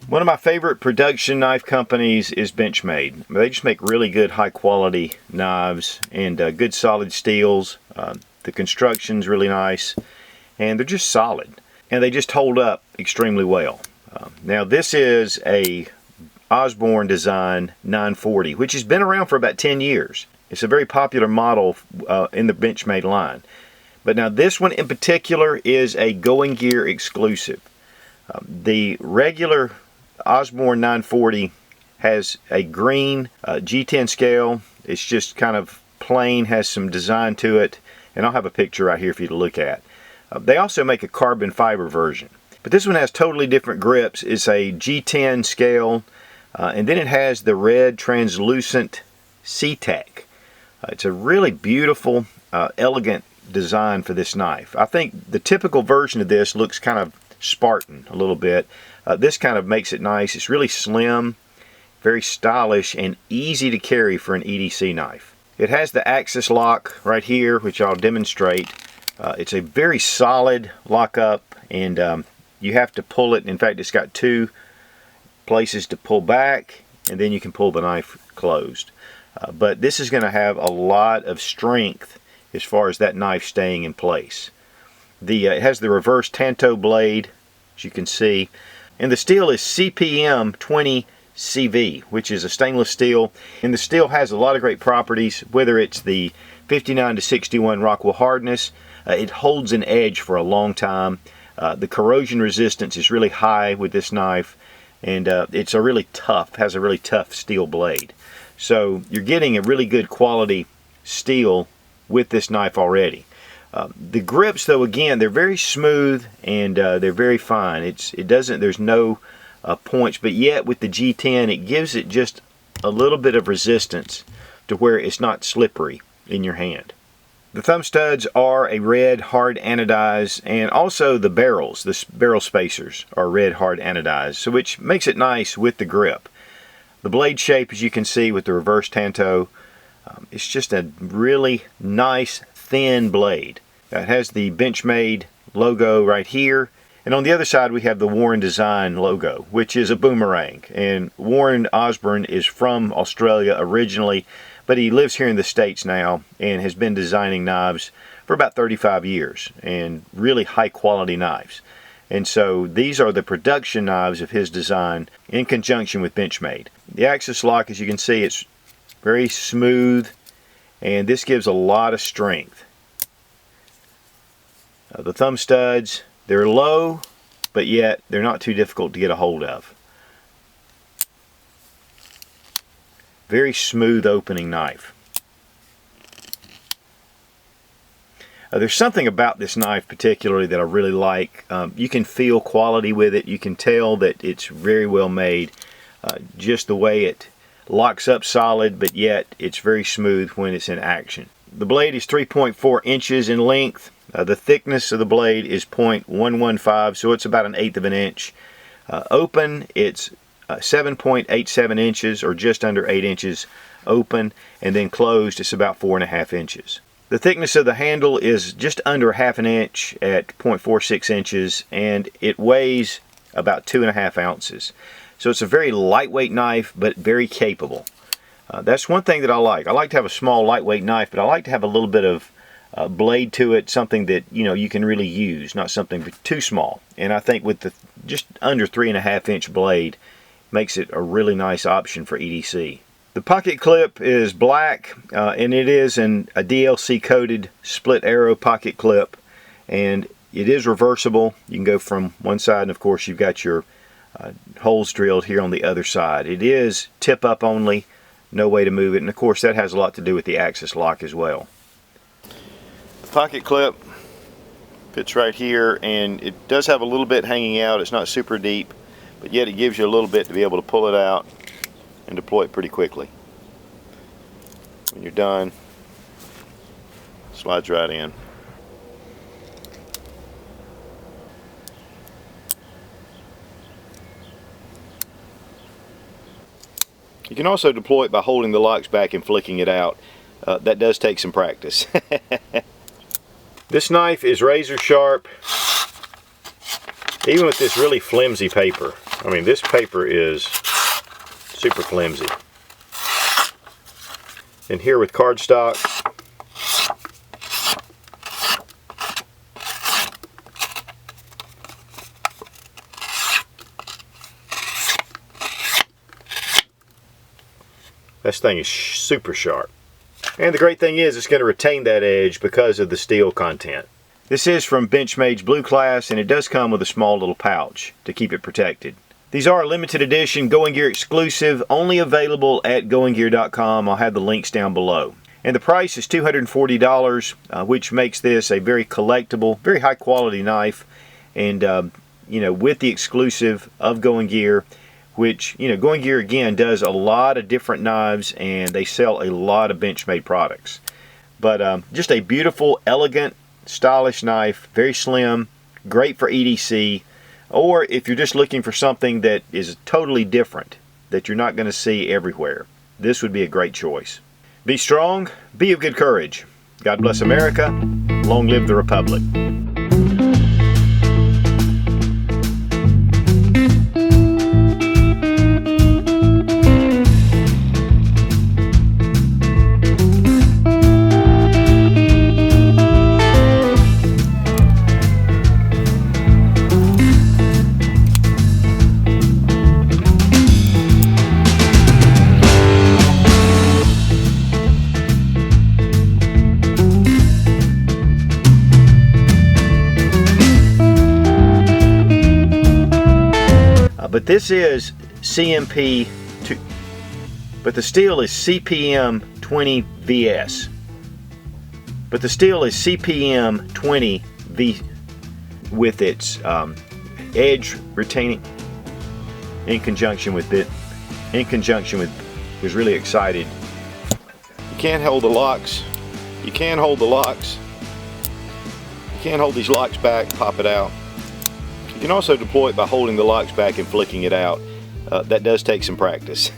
One of my favorite production knife companies is Benchmade. They just make really good high quality knives and good solid steels. The construction's really nice and they're just solid and they just hold up extremely well. Now this is a Osborne design 940, which has been around for about 10 years. It's a very popular model in the Benchmade line. But now this one in particular is a Going Gear exclusive. The regular Osborne 940 has a green G10 scale. It's just kind of plain, has some design to it, and I'll have a picture right here for you to look at. They also make a carbon fiber version, but this one has totally different grips. It's a G10 scale, and then it has the red translucent C-Tac. It's a really beautiful, elegant design for this knife. I think the typical version of this looks kind of Spartan a little bit. This kind of makes it nice. It's really slim, very stylish, and easy to carry for an EDC knife. It has the axis lock right here, which I'll demonstrate. It's a very solid lockup, and you have to pull it. In fact, it's got two places to pull back, and then you can pull the knife closed. But this is going to have a lot of strength as far as that knife staying in place. It has the reverse tanto blade, as you can see, and the steel is CPM 20 CV, which is a stainless steel, and the steel has a lot of great properties. Whether it's the 59 to 61 Rockwell hardness, it holds an edge for a long time. The corrosion resistance is really high with this knife, and it's has a really tough steel blade. So you're getting a really good quality steel with this knife already. The grips, though, again, they're very smooth and they're very fine. There's no points, but yet with the G10 it gives it just a little bit of resistance to where it's not slippery in your hand. The thumb studs are a red hard anodized, and also the barrels, the barrel spacers are red hard anodized, so which makes it nice with the grip. The blade shape, as you can see with the reverse tanto, it's just a really nice thin blade. It has the Benchmade logo right here, and on the other side we have the Warren Design logo, which is a boomerang. And Warren Osborne is from Australia originally, but he lives here in the States now and has been designing knives for about 35 years, and really high quality knives. And so these are the production knives of his design in conjunction with Benchmade. The axis lock, as you can see, it's very smooth, and this gives a lot of strength. The thumb studs, they're low, but yet they're not too difficult to get a hold of. Very smooth opening knife. There's something about this knife particularly that I really like. You can feel quality with it. You can tell that it's very well made. Just the way it locks up solid, but yet it's very smooth when it's in action. The blade is 3.4 inches in length. The thickness of the blade is 0.115, so it's about 1/8 of an inch. Open, it's 7.87 inches, or just under 8 inches open, and then closed, it's about 4.5 inches. The thickness of the handle is just under 1/2 an inch at 0.46 inches, and it weighs about 2.5 ounces. So it's a very lightweight knife, but very capable. That's one thing that I like. I like to have a small, lightweight knife, but I like to have a little bit of blade to it, something that you can really use, not something too small. And I think with the just under 3.5 inch blade, makes it a really nice option for EDC. The pocket clip is black, and it is a DLC coated split arrow pocket clip, and it is reversible. You can go from one side, and of course you've got your holes drilled here on the other side. It is tip up only, no way to move it, and of course that has a lot to do with the axis lock as well. The pocket clip fits right here, and it does have a little bit hanging out. It's not super deep, but yet it gives you a little bit to be able to pull it out and deploy it pretty quickly. When you're done, it slides right in. You can also deploy it by holding the locks back and flicking it out. That does take some practice. This knife is razor sharp, even with this really flimsy paper. I mean, this paper is super flimsy. And here with cardstock, this thing is super sharp. And the great thing is it's going to retain that edge because of the steel content. This is from Benchmade's Blue Class, and it does come with a small little pouch to keep it protected. These are a limited edition Going Gear exclusive, only available at goinggear.com. I'll have the links down below. And the price is $240, which makes this a very collectible, very high quality knife. And you know, with the exclusive of Going Gear, which, you know, Going Gear again does a lot of different knives, and they sell a lot of Benchmade products. But just a beautiful, elegant, stylish knife, very slim, great for EDC, or if you're just looking for something that is totally different, that you're not going to see everywhere, this would be a great choice. Be strong, be of good courage. God bless America. Long live the Republic. But this is CMP 2, but the steel is CPM 20 VS. But the steel is CPM 20 V with its edge retaining in conjunction with was really excited. You can't hold the locks. You can hold the locks. You can't hold these locks back, pop it out. You can also deploy it by holding the locks back and flicking it out. That does take some practice.